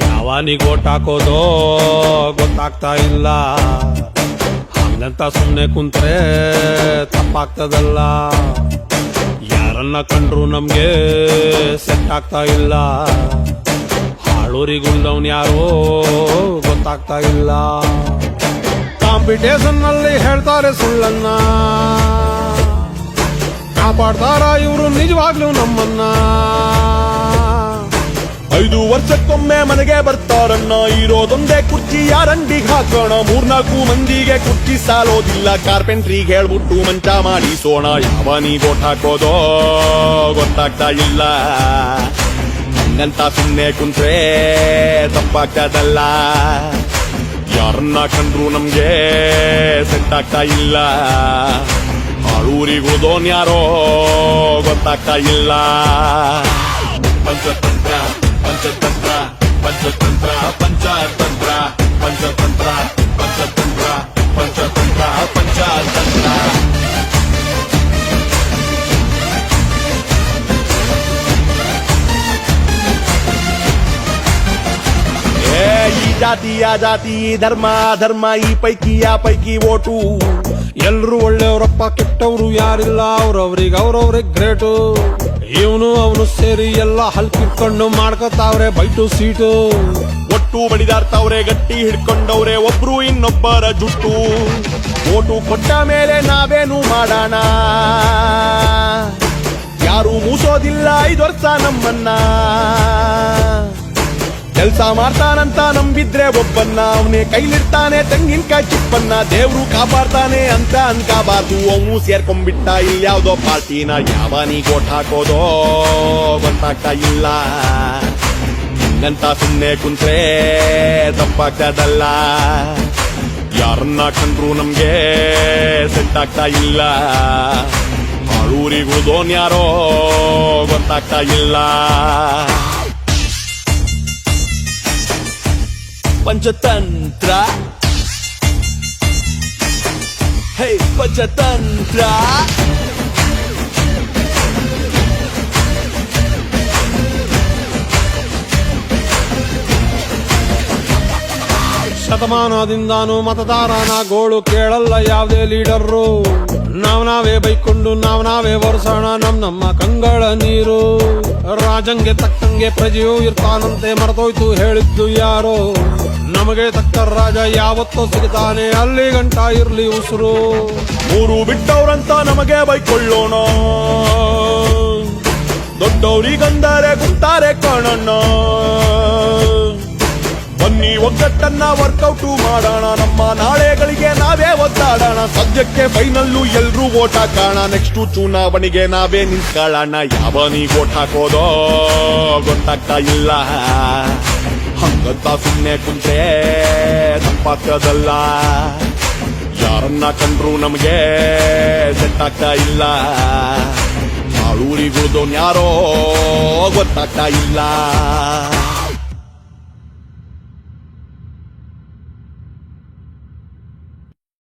ಯಾವನಿಗೆ ಓಟ್ ಹಾಕೋದೋ ಗೊತ್ತಾಗ್ತಾ ಇಲ್ಲ. ಹಂಗಂತ ಸುಮ್ನೆ ಕುಂತ್ರೆ ತಪ್ಪಾಗ್ತದಲ್ಲ. ಯಾರನ್ನ ಕಂಡ್ರು ನಮ್ಗೆ ಸೆಟ್ ಆಗ್ತಾ ಇಲ್ಲ. ಹಾಳೂರಿಗುಳ್ದವ್ನ್ ಯಾರೋ ಗೊತ್ತಾಗ್ತಾ ಇಲ್ಲ. ಕಾಂಪಿಟೇಷನ್ ನಲ್ಲಿ ಹೇಳ್ತಾರೆ ಸುಳ್ಳನ್ನ, ಕಾಪಾಡ್ತಾರ ಇವರು ನಿಜವಾಗ್ಲೂ ನಮ್ಮನ್ನ. 5 ವರ್ಷಕ್ಕೊಮ್ಮೆ ಮನೆಗೆ ಬರ್ತಾರನ್ನ, ಇರೋದೊಂದೇ ಕುರ್ಚಿ ಯಾರಂಡಿಗೆ ಹಾಕೋಣ. 3-4 ಮಂದಿಗೆ ಕುರ್ಚಿ ಸಾಲೋದಿಲ್ಲ, ಕಾರ್ಪೆಂಟ್ರಿಗೆ ಹೇಳ್ಬಿಟ್ಟು ಮಂಚ ಮಾಡಿಸೋಣ. ಯಾವನಿಗೆ ಓಟ್ ಹಾಕೋದೋ ಗೊತ್ತಾಗ್ತಾ ಇಲ್ಲ. ಹಂಗಂತ ಸುಮ್ನೆ ಕುಂತ್ರೆ ತಪ್ಪಾಗ್ತದಲ್ಲ. ಯಾರನ್ನ ಕಂಡ್ರು ನಮ್ಗೆ ಸೆಟ್ ಆಗ್ತಾ ಇಲ್ಲ. ಆಳೂರಿಗೋದೋನ್ ಯಾರೋ ಗೊತ್ತಾಗ್ತಾ ಇಲ್ಲ. ಪಂಚತಂತ್ರ ಪಂಚತಂತ್ರ ಪಂಚತಂತ್ರ ಪಂಚತಂತ್ರ ಪಂಚತಂತ್ರ ಪಂಚತಂತ್ರ ಪಂಚತಂತ್ರ ಪಂಚತಂತ್ರ. ಈ ಜಾತಿ ಆ ಜಾತಿ, ಧರ್ಮ ಧರ್ಮ, ಈ ಪೈಕಿ ಆ ಪೈಕಿ ಓಟು. ಎಲ್ರು ಒಳ್ಳೆಯವರಪ್ಪ, ಕೆಟ್ಟವ್ರು ಯಾರಿಲ್ಲ. ಅವ್ರವ್ರಿಗೆ ಗ್ರೇಟು. ಇವನು ಅವನು ಸೇರಿ ಎಲ್ಲ ಹಲ್ಕಿಟ್ಕೊಂಡು ಮಾಡ್ಕೊತಾವ್ರೆ ಬೈಟು ಸೀಟು. ಒಟ್ಟು ಬಡಿದಾಡ್ತಾವ್ರೆ, ಗಟ್ಟಿ ಹಿಡ್ಕೊಂಡವ್ರೆ ಒಬ್ರು ಇನ್ನೊಬ್ಬರ ಜುಟ್ಟು. ಓಟು ಕೊಟ್ಟ ಮೇಲೆ ನಾವೇನು ಮಾಡೋಣ, ಯಾರು ಮೂಸೋದಿಲ್ಲ 5 ವರ್ಷ ನಮ್ಮನ್ನ. ಕೆಲ್ಸ ಮಾಡ್ತಾನಂತ ನಂಬಿದ್ರೆ ಒಬ್ಬನ್ನ, ಅವನೇ ಕೈಲಿಡ್ತಾನೆ ತೆಂಗಿನಕಾಯಿ ಚಿಪ್ಪನ್ನ. ದೇವ್ರು ಕಾಪಾಡ್ತಾನೆ ಅಂತ ಅನ್ಕಬಾರ್ದು, ಅವನು ಸೇರ್ಕೊಂಡ್ಬಿಟ್ಟ ಇಲ್ಯಾವ್ದೋ ಪಾರ್ಟಿನ. ಯಾವನಿಗೆ ಓಟ್ ಹಾಕೋದೋ ಗೊತ್ತಾಗ್ತಾ ಇಲ್ಲ. ಹಂಗಂತ ಸುಮ್ನೆ ಕುಂತ್ರೆ ತಪ್ಪಾಗ್ತದಲ್ಲ. ಯಾರನ್ನ ಕಂಡ್ರು ನಮ್ಗೆ ಸೆಟ್ ಆಗ್ತಾ ಇಲ್ಲ. ಆಳೂರಿಗೋದೋನ್ ಯಾರೋ ಗೊತ್ತಾಗ್ತಾ ಇಲ್ಲ. ಪಂಚತಂತ್ರ ಹೇ ಪಂಚತಂತ್ರ. ಶತಮಾನದಿಂದಾನು ಮತದಾರನ ಗೋಳು ಕೇಳಲ್ಲ ಯಾವುದೇ ಲೀಡರು. ನಾವೇ ಬೈಕೊಂಡು ನಾವೇ ವರ್ಷೋಣ ನಮ್ಮ ಕಂಗಳ ನೀರು. ರಾಜಂಗೆ ತಕ್ಕಂಗೆ ಪ್ರಜೆಯೂ ಇರ್ತಾನಂತೆ, ಮರೆತೋಯ್ತು ಹೇಳಿದ್ದು ಯಾರೋ. ನಮಗೆ ತಕ್ಕ ರಾಜ ಯಾವತ್ತೋ ಸಿಗ್ತಾನೆ, ಅಲ್ಲಿ ಗಂಟ ಇರ್ಲಿ ಉಸಿರು. 3 ಬಿಟ್ಟವ್ರಂತ ನಮಗೆ ಬೈಕೊಳ್ಳೋಣ, ದೊಡ್ಡವ್ರಿಗಂದರೆ ಗುಂತಾರೆ ಕಾಣಣ್ಣ. ಬನ್ನಿ ಒಗ್ಗಟ್ಟನ್ನ ವರ್ಕೌಟು ಮಾಡೋಣ, ನಮ್ಮ ನಾಳೆಗಳಿಗೆ ನಾವೇ ಒದ್ದಾಡೋಣ. ಸದ್ಯಕ್ಕೆ ಫೈನಲ್ಲು ಎಲ್ರೂ ಓಟ್ ಹಾಕೋಣ, ನೆಕ್ಸ್ಟು ಚುನಾವಣೆಗೆ ನಾವೇ ನಿಂತ್ಕೊಳ್ಳೋಣ. ಯಾವನಿಗೆ ಓಟ್ ಹಾಕೋದೋ ಗೊತ್ತಾಗ್ತಾ ಇಲ್ಲ. ಹಂಗಂತ ಸುಮ್ನೆ ಕುಂತ್ರೆ ತಪ್ಪಾಗ್ತದಲ್ಲ. ಯಾರನ್ನ ಕಂಡ್ರು ನಮ್ಗೆ ಸೆಟ್ ಆಗ್ತಾ ಇಲ್ಲ. ಆಳೂರಿಗೋದೋನ್ ಯಾರೋ ಗೊತ್ತಾಗ್ತಾ ಇಲ್ಲ.